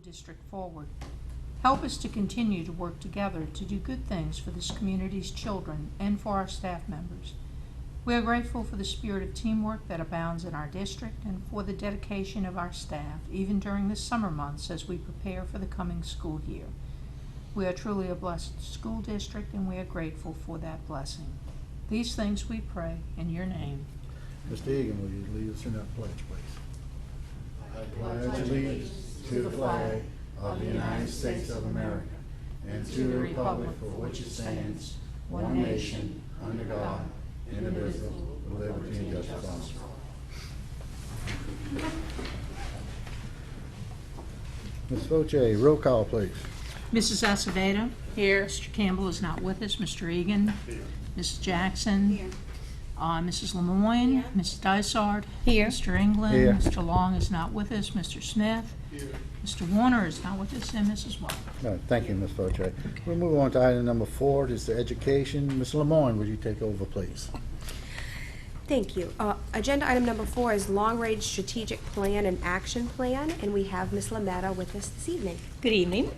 district forward. Help us to continue to work together to do good things for this community's children and for our staff members. We are grateful for the spirit of teamwork that abounds in our district and for the dedication of our staff, even during the summer months as we prepare for the coming school year. We are truly a blessed school district, and we are grateful for that blessing. These things we pray in your name. Mr. Egan, will you lead us in that pledge, please? I pledge allegiance to the flag of the United States of America and to the republic for which it stands, one nation, under God, indivisible, with liberty and justice for all. Ms. Foche, roll call, please. Mrs. Acevedo? Here. Mr. Campbell is not with us. Mr. Egan? Here. Mrs. Jackson? Here. Mrs. Lemoyne? Here. Mrs. Dysart? Here. Mr. England? Here. Mr. Long is not with us. Mr. Smith? Here. Mr. Warner is not with us, and Mrs. White. No, thank you, Ms. Foche. We'll move on to item number 4. This is education. Ms. Lemoyne, would you take over, please? Thank you. Agenda item number 4 is long-range strategic plan and action plan, and we have Ms. Lametta with us this evening. Good evening.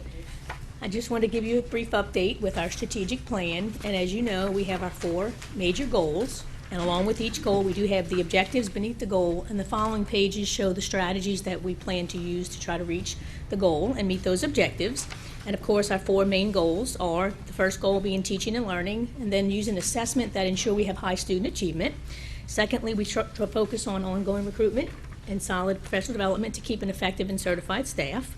I just want to give you a brief update with our strategic plan, and as you know, we have our 4 major goals, and along with each goal, we do have the objectives beneath the goal, and the following pages show the strategies that we plan to use to try to reach the goal and meet those objectives. And of course, our 4 main goals are the first goal being teaching and learning, and then using assessment that ensure we have high student achievement. Secondly, we focus on ongoing recruitment and solid professional development to keep an effective and certified staff.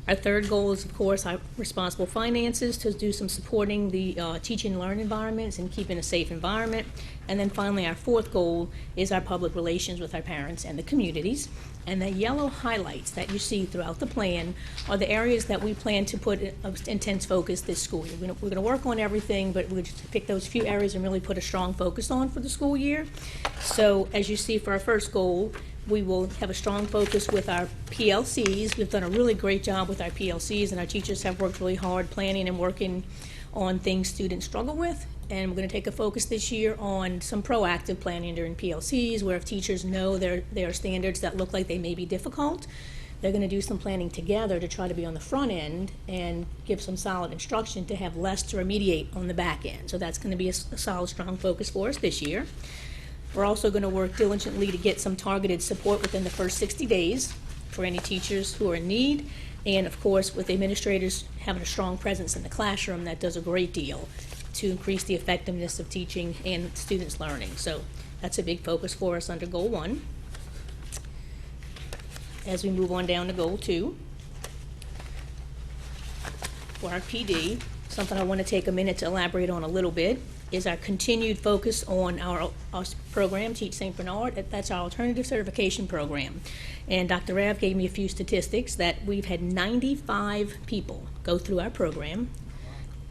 Our third goal is, of course, our responsible finances to do some supporting the teaching and learning environments and keeping a safe environment. And then finally, our 4th goal is our public relations with our parents and the communities. And the yellow highlights that you see throughout the plan are the areas that we plan to put intense focus this school year. We're going to work on everything, but we're just to pick those few areas and really put a strong focus on for the school year. So as you see for our first goal, we will have a strong focus with our PLCs. We've done a really great job with our PLCs, and our teachers have worked really hard planning and working on things students struggle with. And we're going to take a focus this year on some proactive planning during PLCs, where if teachers know there are standards that look like they may be difficult, they're going to do some planning together to try to be on the front end and give some solid instruction to have less to remediate on the back end. So that's going to be a solid, strong focus for us this year. We're also going to work diligently to get some targeted support within the first 60 days for any teachers who are in need. And of course, with administrators having a strong presence in the classroom, that does a great deal to increase the effectiveness of teaching and students' learning. So that's a big focus for us under Goal 1. As we move on down to Goal 2, for our PD, something I want to take a minute to elaborate on a little bit is our continued focus on our program, Teach St. Bernard. That's our alternative certification program. And Dr. Rav gave me a few statistics that we've had 95 people go through our program.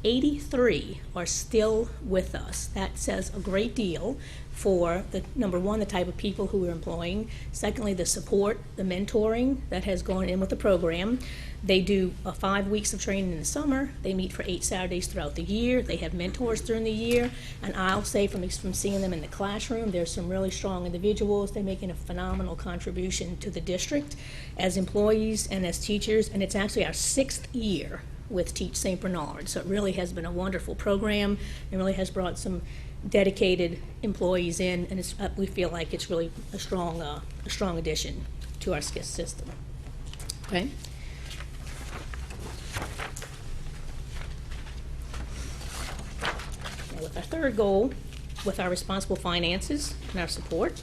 83 are still with us. That says a great deal for the number one, the type of people who we're employing. Secondly, the support, the mentoring that has gone in with the program. They do 5 weeks of training in the summer. They meet for 8 Saturdays throughout the year. They have mentors during the year. And I'll say from seeing them in the classroom, there's some really strong individuals. They're making a phenomenal contribution to the district as employees and as teachers. And it's actually our 6th year with Teach St. Bernard. So it really has been a wonderful program and really has brought some dedicated employees in, and we feel like it's really a strong addition to our system. Okay. Now with our third goal, with our responsible finances and our support,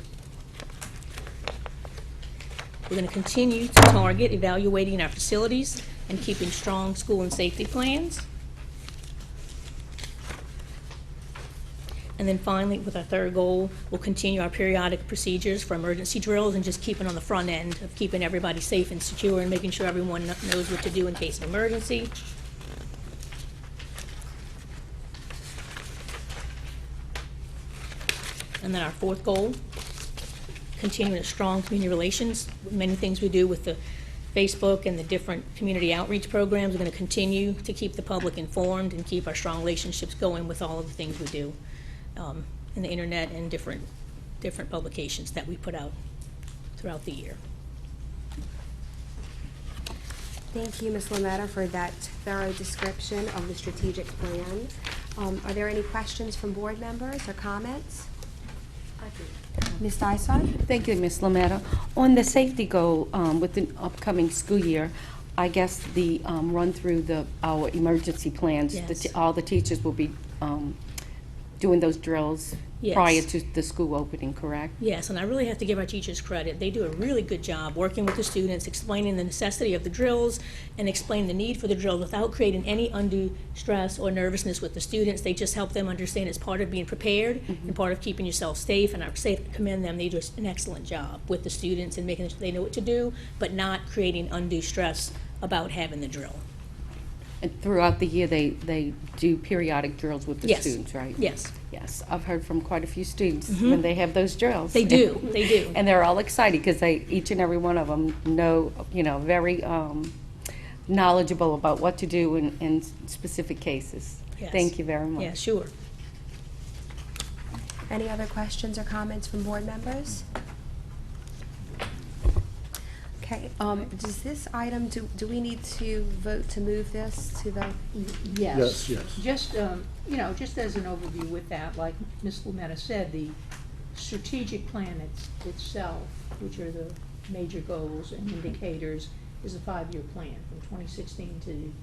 we're going to continue to target evaluating our facilities and keeping strong school and safety plans. And then finally, with our third goal, we'll continue our periodic procedures for emergency drills and just keeping on the front end of keeping everybody safe and secure and making sure everyone knows what to do in case of emergency. And then our fourth goal, continuing a strong community relations. Many things we do with the Facebook and the different community outreach programs. We're going to continue to keep the public informed and keep our strong relationships going with all of the things we do in the internet and different publications that we put out throughout the year. Thank you, Ms. Lametta, for that thorough description of the strategic plan. Are there any questions from board members or comments? Ms. Dysart? Thank you, Ms. Lametta. On the safety goal, with the upcoming school year, I guess the run through our emergency plans, Yes. all the teachers will be doing those drills Yes. prior to the school opening, correct? Yes, and I really have to give our teachers credit. They do a really good job working with the students, explaining the necessity of the drills and explain the need for the drills without creating any undue stress or nervousness with the students. They just help them understand it's part of being prepared and part of keeping yourself safe, and I commend them. They do an excellent job with the students and making sure they know what to do, but not creating undue stress about having the drill. And throughout the year, they do periodic drills with the Yes. students, right? Yes, Yes, I've heard from quite a few students when they have those drills. they do, they do. And they're all excited because each and every one of them know, very knowledgeable about what to do in specific cases. Yes. Thank you very much. Yeah, sure. Any other questions or comments from board members? Okay, does this item, do we need to vote to move this to the, Yes. Yes. Just, just as an overview with that, like Ms. Lametta said, the strategic plan itself, which are the major goals and indicators, is a 5-year plan from 2016 to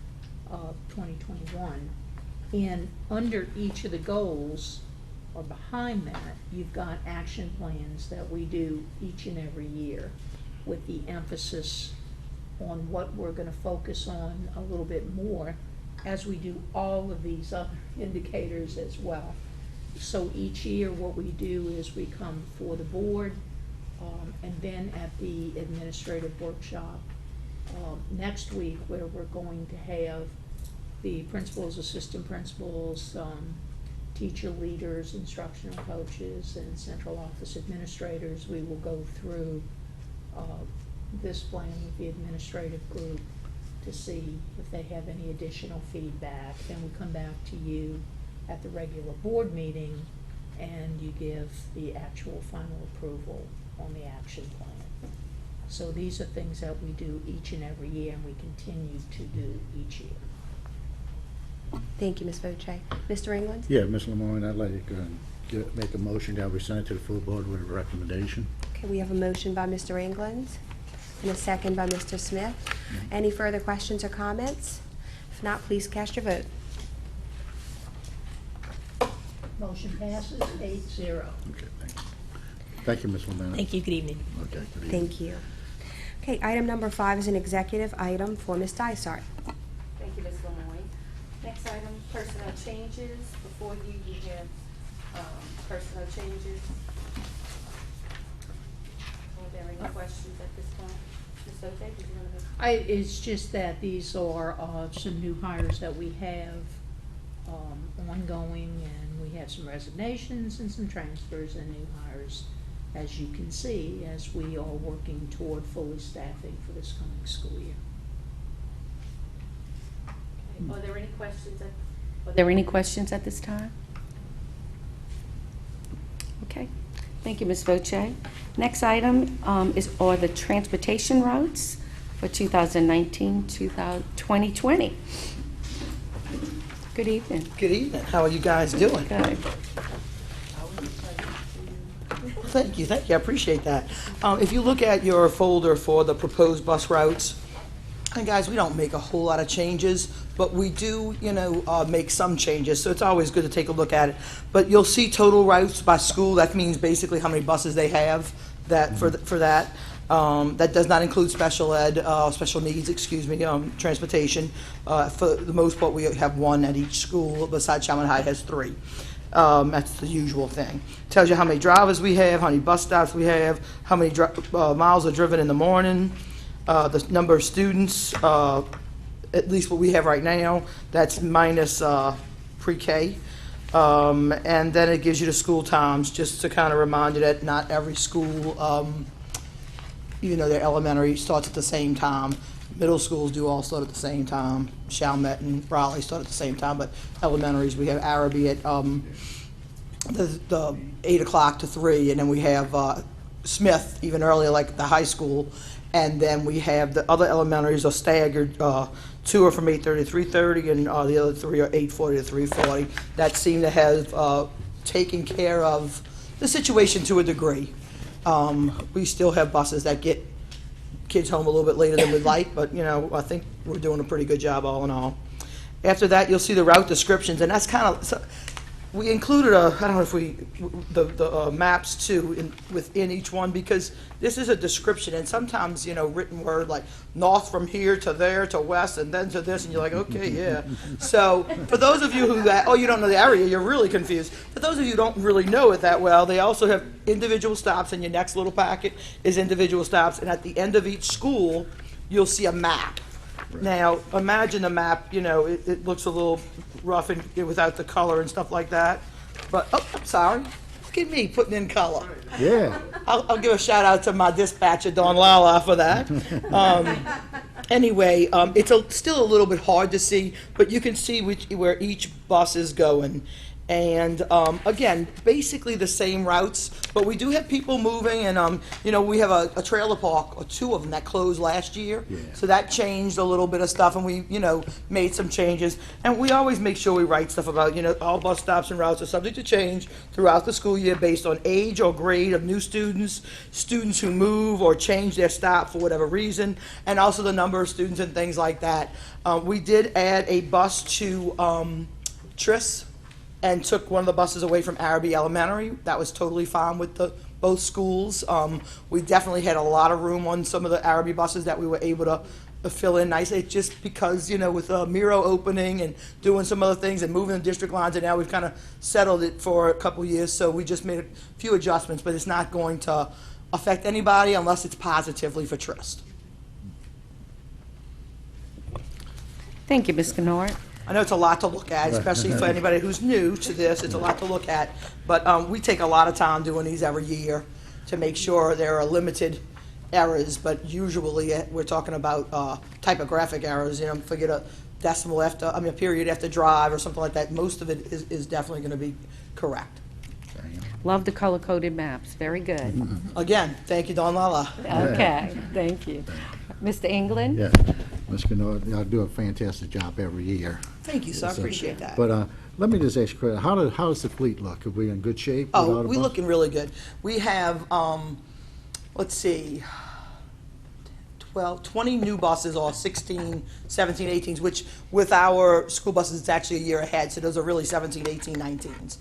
2021. And under each of the goals, or behind that, you've got action plans that we do each and every year, with the emphasis on what we're gonna focus on a little bit more as we do all of these other indicators as well. So each year, what we do is we come for the board, and then at the administrative workshop next week, where we're going to have the principals, assistant principals, teacher leaders, instructional coaches, and central office administrators. We will go through this plan with the administrative group to see if they have any additional feedback. Then we come back to you at the regular board meeting, and you give the actual final approval on the action plan. So these are things that we do each and every year, and we continue to do each year. thank you, Ms. Voce. Mr. England? Yeah, Ms. Lemoyne, I'd like to make a motion that we send it to the full board with a recommendation. Okay, we have a motion by Mr. England and a second by Mr. Smith. Any further questions or comments? If not, please cast your vote. Motion passes 8-0. Okay, thanks. Thank you, Ms. Lametta. Thank you, good evening. Okay, good evening. Thank you. Okay, item number 5 is an executive item for Ms. Dysart. Thank you, Ms. Lemoyne. Next item, personnel changes. Before you have personnel changes. Are there any questions at this point? Ms. Voce, did you want to? It's just that these are some new hires that we have ongoing, and we have some resignations and some transfers and new hires, as you can see, as we are working toward fully staffing for this coming school year. Okay. Are there any questions at this time? Okay. Thank you, Ms. Voce. Next item are the transportation routes for 2019-2020. Good evening. Good evening. How are you guys doing? Good. Thank you. I appreciate that. If you look at your folder for the proposed bus routes, and guys, we don't make a whole lot of changes, but we do, make some changes. So it's always good to take a look at it. But you'll see total routes by school. That means basically how many buses they have for that. That does not include special ed, special needs, transportation. For the most part, we have one at each school, besides Chalmers High has 3. That's the usual thing. Tells you how many drivers we have, how many bus stops we have, how many miles are driven in the morning, the number of students, at least what we have right now, that's minus pre-K. And then it gives you the school times, just to kind of remind you that not every school, their elementary starts at the same time. Middle schools do all start at the same time. Chalmette and Raleigh start at the same time, but elementaries, we have Araby at the 8 o'clock to 3, and then we have Smith even earlier, like the high school. And then we have the other elementaries are staggered. Two are from 8:30 to 3:30, and the other three are 8:40 to 3:40. That seem to have taken care of the situation to a degree. We still have buses that get kids home a little bit later than we'd like, but, you know, I think we're doing a pretty good job all in all. After that, you'll see the route descriptions, and that's kind of, so we included I don't know if the maps too within each one, because this is a description, and sometimes, you know, written word like north from here to there to west and then to this, and you're like, okay, yeah. So for those of you who, you don't know the area, you're really confused. For those of you who don't really know it that well, they also have individual stops, and your next little packet is individual stops, and at the end of each school, you'll see a map. Now, imagine the map, you know, it looks a little rough and without the color and stuff like that. But, oh, I'm sorry. Look at me putting in color. Yeah. I'll give a shout out to my dispatcher, Don Lala, for that. Anyway, it's still a little bit hard to see, but you can see where each bus is going. And again, basically the same routes, but we do have people moving, and you know, we have a trailer park, or two of them, that closed last year. Yeah. So that changed a little bit of stuff, and we, you know, made some changes. And we always make sure we write stuff about, you know, all bus stops and routes are subject to change throughout the school year based on age or grade of new students, students who move or change their stop for whatever reason, and also the number of students and things like that. We did add a bus to Tris, and took one of the buses away from Araby Elementary. That was totally fine with both schools. We definitely had a lot of room on some of the Araby buses that we were able to fill in nicely, just because, you know, with Miro opening and doing some other things and moving the district lines, and now we've kind of settled it for a couple years, so we just made a few adjustments, but it's not going to affect anybody unless it's positively for Trist. Thank you, Ms. Kennard. I know it's a lot to look at, especially for anybody who's new to this. It's a lot to look at. But we take a lot of time doing these every year to make sure there are limited errors. But usually we're talking about typographic errors. You know, forget a decimal after, a period after drive or something like that. Most of it is definitely going to be correct. Love the color-coded maps. Very good. Again, thank you, Don Lala. Okay, thank you. Mr. England? Yeah. Ms. Kennard, y'all do a fantastic job every year. Thank you, sir. I So, appreciate that. But let me just ask you, how does the fleet look? Are we in good shape? with Oh, all the we're buses? looking really good. We have, let's see, 20 new buses, or 16, 17, 18s, which with our school buses, it's actually a year ahead, so those are really 17, 18, 19s.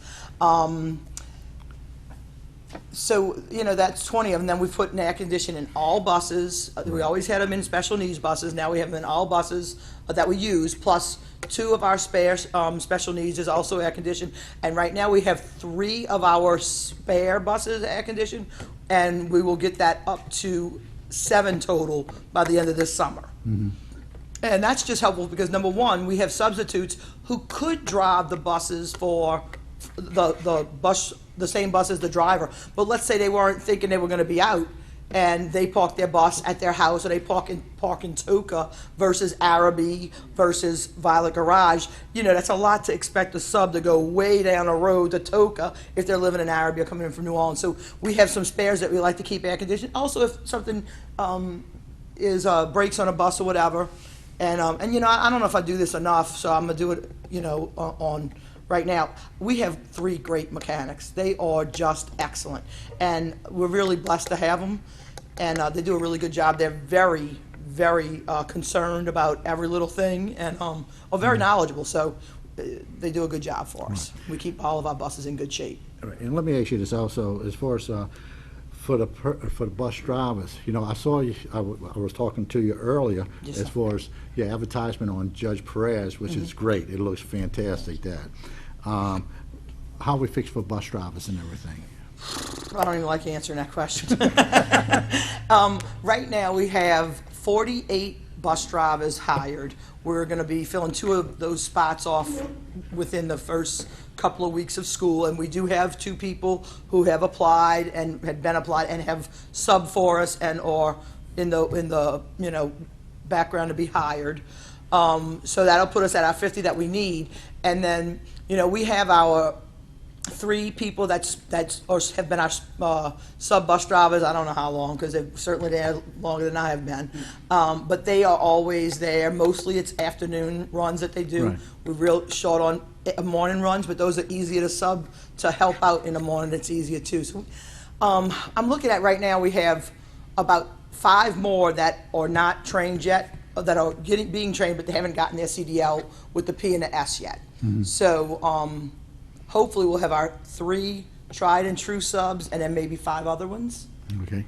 So, you know, that's 20 of them. Then we put an air condition in all buses. We always had them in special needs buses. Now we have them in all buses that we use, plus 2 of our spare special needs is also air conditioned. And right now we have 3 of our spare buses air conditioned, and we will get that up to 7 total by the end of this summer. Mm-hmm. And that's just helpful because, number one, we have substitutes who could drive the buses for the same bus as the driver. But let's say they weren't thinking they were going to be out, and they park their bus at their house, or they park in Toka versus Araby versus Violet Garage. You know, that's a lot to expect a sub to go way down the road to Toka if they're living in Araby or coming in from New Orleans. So we have some spares that we like to keep air conditioned. Also, if something breaks on a bus or whatever, and you know, I don't know if I do this enough, so I'm gonna do it, you know, on right now. We have 3 great mechanics. They are just excellent, and we're really blessed to have them, and they do a really good job. They're very, very concerned about every little thing, and are very knowledgeable, so they do a good job for us. We keep all of our buses in good shape. All right, and let me ask you this also, as far as for the bus drivers, you know, I saw you, I was talking to you earlier, Yes, as sir. far as your advertisement on Judge Perez, which is great. It looks fantastic, that. How we fix for bus drivers and everything? I don't even like answering that question. Right now, we have 48 bus drivers hired. We're going to be filling 2 of those spots off within the first couple of weeks of school, and we do have 2 people who have applied and had been applied and have subbed for us and or in the you know, background to be hired. So that'll put us at our 50 that we need, and then, you know, we have our 3 people or have been our sub bus drivers. I don't know how long, because they've certainly there longer than I have been. But they are always there. Mostly it's afternoon runs that they do. Right. We're real short on morning runs, but those are easier to sub to help out in the morning. It's easier too. So I'm looking at right now, we have about 5 more that are not trained yet, that are being trained, but they haven't gotten their CDL with the P and the S yet. So hopefully we'll have our 3 tried and true subs, and then maybe 5 other ones. Okay.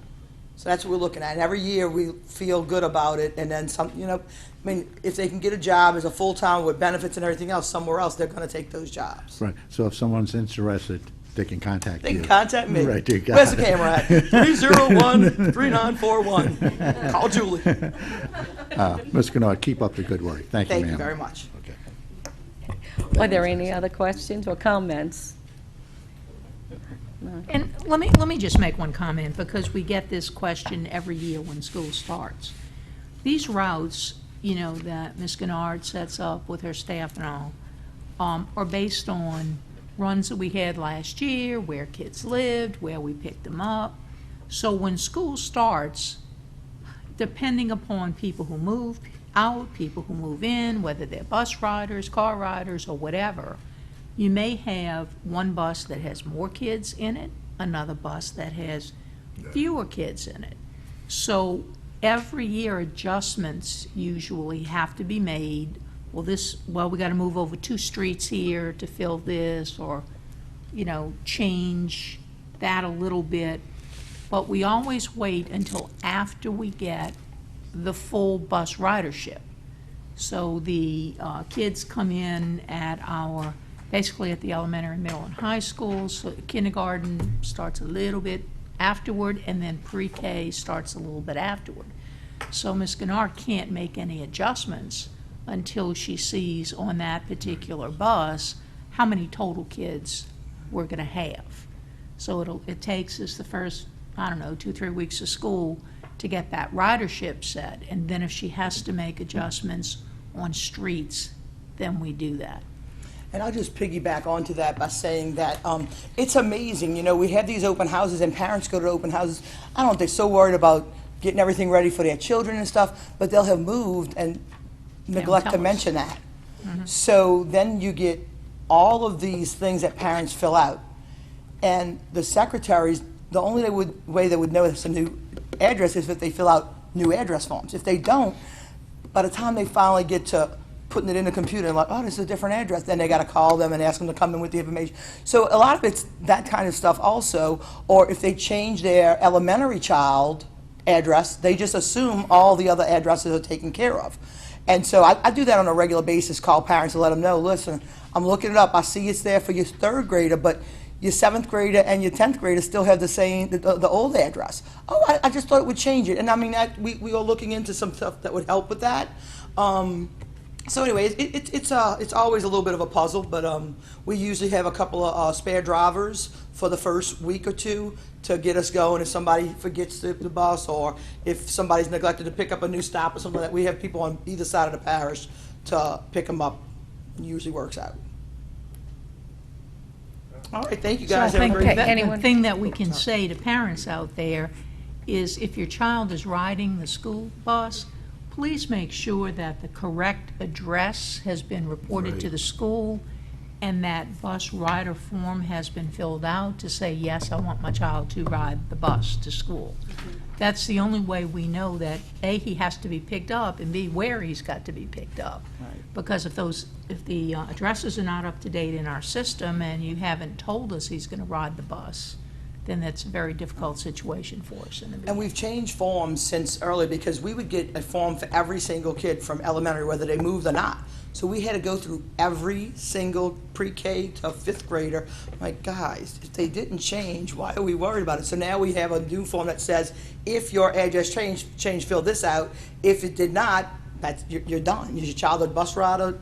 So that's what we're looking at. And every year we feel good about it, and then some, I mean, if they can get a job as a full-time with benefits and everything else somewhere else, they're going to take those jobs. Right. So if someone's interested, they can contact They you. can contact me. Right. You got Where's the it. camera at? 301-3941. Call Julie. Ms. Kennard, keep up the good work. Thank you, ma'am. Thank you very much. Okay. Are there any other questions or comments? And let me just make one comment, because we get this question every year when school starts. These routes, that Ms. Gennard sets up with her staff and all, are based on runs that we had last year, where kids lived, where we picked them up. So when school starts, depending upon people who move out, people who move in, whether they're bus riders, car riders, or whatever, you may have one bus that has more kids in it, another bus that has fewer kids in it. So every year adjustments usually have to be made. Well, we got to move over 2 streets here to fill this, or, change that a little bit. But we always wait until after we get the full bus ridership. So the kids come in basically at the elementary, middle, and high schools. So kindergarten starts a little bit afterward, and then pre-K starts a little bit afterward. So Ms. Gennard can't make any adjustments until she sees on that particular bus how many total kids we're going to have. So it takes us the first, 2-3 weeks of school to get that ridership set, and then if she has to make adjustments on streets, then we do that. And I'll just piggyback onto that by saying that it's amazing. We have these open houses, and parents go to open houses. I don't know if they're so worried about getting everything ready for their children and stuff, but they'll have moved and neglect to tell us. mention that. So then you get all of these things that parents fill out. And the secretaries, the only way they would know it's a new address is if they fill out new address forms. If they don't, by the time they finally get to putting it in the computer and this is a different address, then they got to call them and ask them to come in with the information. So a lot of it's that kind of stuff also. Or if they change their elementary child address, they just assume all the other addresses are taken care of. And so I do that on a regular basis, call parents and let them know, listen, I'm looking it up. I see it's there for your 3rd grader, but your 7th grader and your 10th grader still have the old address. Oh, I just thought it would change it. And I mean, we are looking into some stuff that would help with that. So anyway, it's always a little bit of a puzzle, but we usually have a couple of spare drivers for the first week or 2 to get us going if somebody forgets the bus, or if somebody's neglected to pick up a new stop or something like that. We have people on either side of the parish to pick them up. It usually works out. All right, thank you guys. So I think Have a great that day. the thing that we can say to parents out there is, if your child is riding the school bus, please make sure that the correct address has been reported to the school, and that bus rider form has been filled out to say, yes, I want my child to ride the bus to school. That's the only way we know that, A, he has to be picked up, and B, where he's got to be picked up. Because if the addresses are not up to date in our system, and you haven't told us he's going to ride the bus, then that's a very difficult situation for us. And we've changed forms since early, because we would get a form for every single kid from elementary, whether they moved or not. So we had to go through every single pre-K to 5th grader. Like, guys, if they didn't change, why are we worried about it? So now we have a new form that says, if your address changed, fill this out. If it did not, you're done. Is your child a bus rider,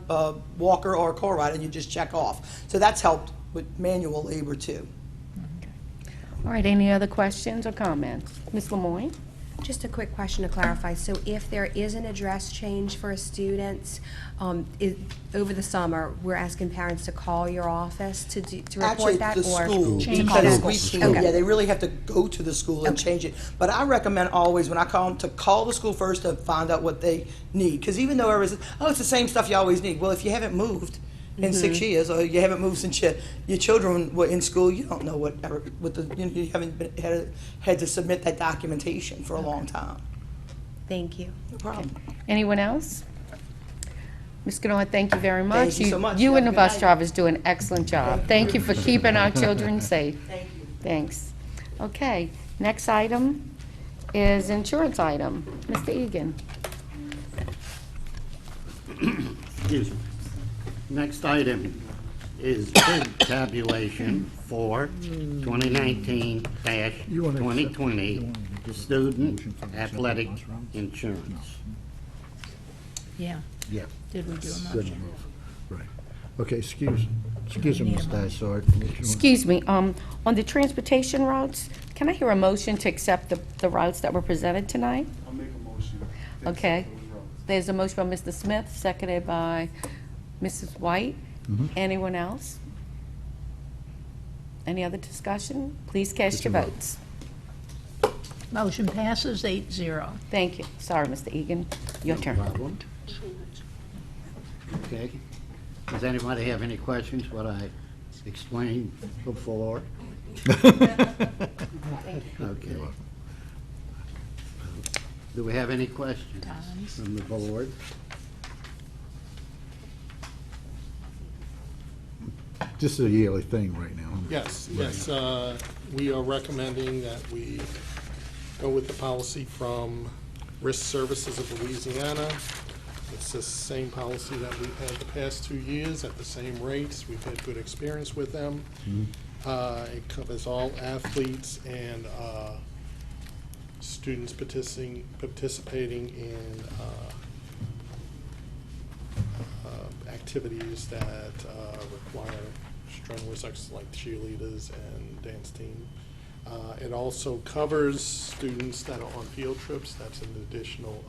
walker, or a car rider, and you just check off. So that's helped with manual labor too. All right, any other questions or comments? Ms. Lemoyne? Just a quick question to clarify. So if there is an address change for students, over the summer, we're asking parents to call your office to Actually, report that? the or school. Change Because that. we School. can't- Okay. Yeah, they really have to go to the school and change it. But I recommend always, when I call them, to call the school first to find out what they need. Because even though everybody's, oh, it's the same stuff you always need. Well, if you haven't moved in 6 years, or you haven't moved since your children were in school, you don't know what you haven't had to submit that documentation for a long time. Thank you. No problem. Anyone else? Ms. Ganoy, thank you very much. Thank you so much. You Have and a the good bus night. drivers do an excellent job. Thank you for keeping our children safe. Thank you. Thanks. Okay, next item is insurance item. Mr. Egan. Excuse me. Next item is bid tabulation for 2019-2020 student athletic insurance. Yeah. Yeah. Did we do a Good motion? move. Right. Okay, excuse me, Need a Mr. Dysart. Excuse me, on the transportation routes, can I hear a motion to accept the routes that were presented tonight? I'll make a motion. to Okay. accept those routes. There's a motion by Mr. Smith, seconded by Mrs. White. Anyone else? Any other discussion? Please cast your votes. Motion passes 8-0. Thank you. Sorry, Mr. Egan. Your No turn. problem. Okay. Does anybody have any questions, what I explained before? Okay. Do we have any questions from the board? This is a yearly thing right now. Yes, yes. We are recommending that we go with the policy from Risk Services of Louisiana. It's the same policy that we've had the past 2 years at the same rates. We've had good experience with them. It covers all athletes and students participating in activities that require strenuous exercise, like cheerleaders and dance team. It also covers students that are on field trips. That's an additional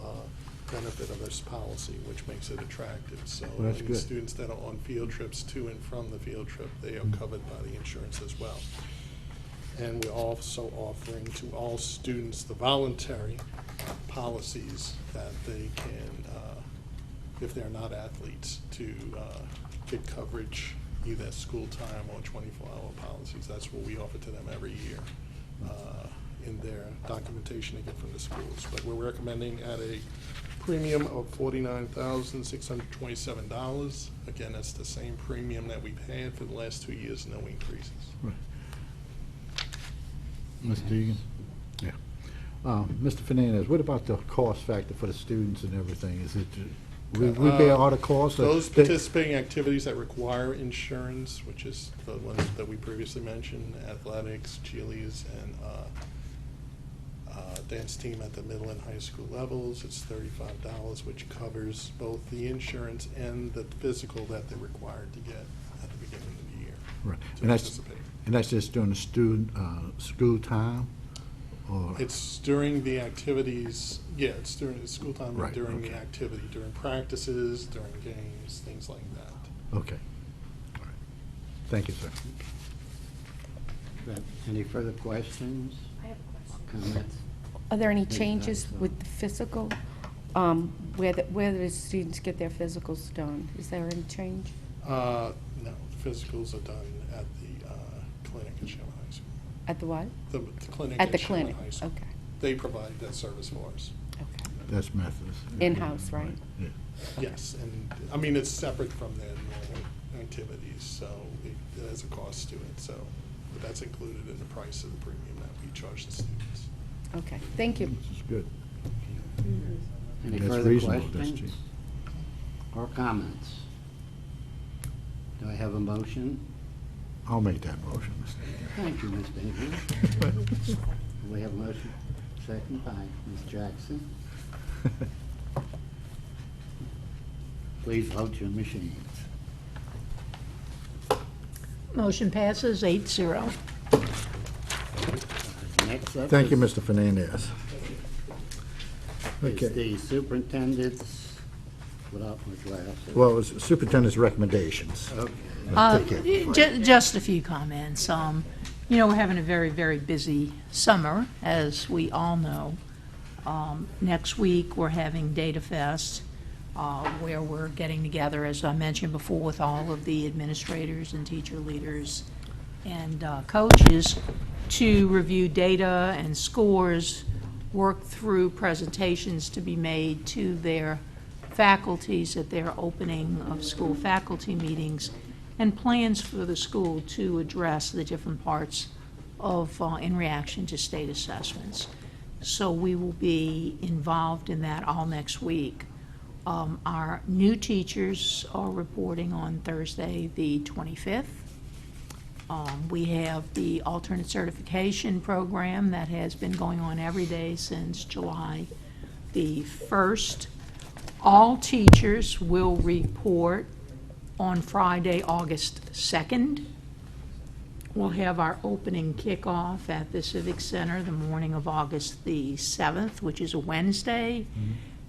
benefit of this policy, which makes it attractive. So Well, that's any good. students that are on field trips to and from the field trip, they are covered by the insurance as well. And we're also offering to all students the voluntary policies that they can, if they're not athletes, to get coverage either at school time or 24-hour policies. That's what we offer to them every year in their documentation they get from the schools. But we're recommending at a premium of $49,627. Again, that's the same premium that we've had for the last 2 years, no increases. Mr. Egan? Yeah. Mr. Fernandez, what about the cost factor for the students and everything? Is it, we bear all the costs? Those participating activities that require insurance, which is the ones that we previously mentioned, athletics, cheerleaders, and dance team at the middle and high school levels, it's $35, which covers both the insurance and the physical that they're required to get at the beginning of the year Right. to And participate. that's just during the student, school time? Or, It's during the activities, yeah, it's during the school time, Right, and during the okay. activity, during practices, during games, things like that. okay. All right. Thank you, sir. Any further questions? Comments? Are there any changes with the physical, where the students get their physicals done? Is there any change? No, physicals are done at the clinic at Sherman High School. At the what? The clinic At the at Sherman clinic, High School. okay. They provide that service for us. Okay. That's Methodist. In-house, right? Yeah. Yes, and, I mean, it's separate from their normal activities, so it has a cost to it, so, but that's included in the price of the premium that we charge the students. Okay, thank you. This is good. Any That's further reasonable, that's questions or comments? Do I have a motion? I'll make that motion, Mr. Egan. Thank you, Mr. Higgins. We have a motion, second by Ms. Jackson. Please vote your machines. Motion passes 8-0. Next up Thank you, is Mr. Fernandez. Okay. Is the superintendent's, without my glasses. Well, it was superintendent's recommendations. Okay. Just a few comments. You know, we're having a very, very busy summer, as we all know. Next week, we're having Data Fest, where we're getting together, as I mentioned before, with all of the administrators and teacher leaders and coaches to review data and scores, work through presentations to be made to their faculties at their opening of school faculty meetings, and plans for the school to address the different parts of, in reaction to state assessments. So we will be involved in that all next week. Our new teachers are reporting on Thursday, the 25th. We have the alternate certification program that has been going on every day since July the 1st. All teachers will report on Friday, August 2nd. We'll have our opening kickoff at the Civic Center the morning of August the 7th, which is a Wednesday.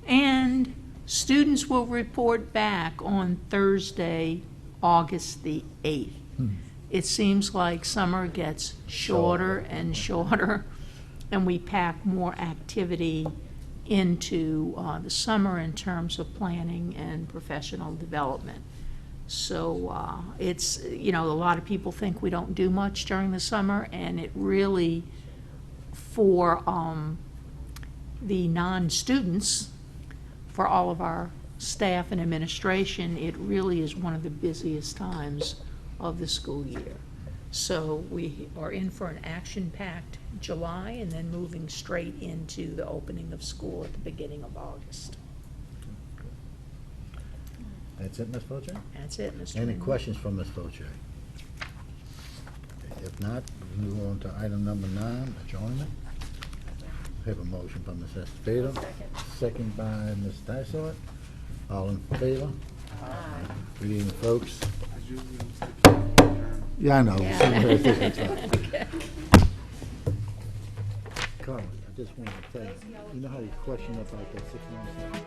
And students will report back on Thursday, August the 8th. It seems like summer gets shorter and shorter, and we pack more activity into the summer in terms of planning and professional development. So it's, you know, a lot of people think we don't do much during the summer, and it really, for the non-students, for all of our staff and administration, it really is one of the busiest times of the school year. So we are in for an action-packed July and then moving straight into the opening of school at the beginning of August. That's it, Ms. Foche? That's it, Mr. Any Mayor. questions from Ms. Foche? If not, we move on to item number 9, adjournment. Have a motion from Ms. Esposito. Second by Ms. Dysart. All in favor? Good evening, folks. As usual, Mr. King, adjourn. Yeah, I know. Carl, I just wanted to tell you, you know how you question up like that 6 months ago?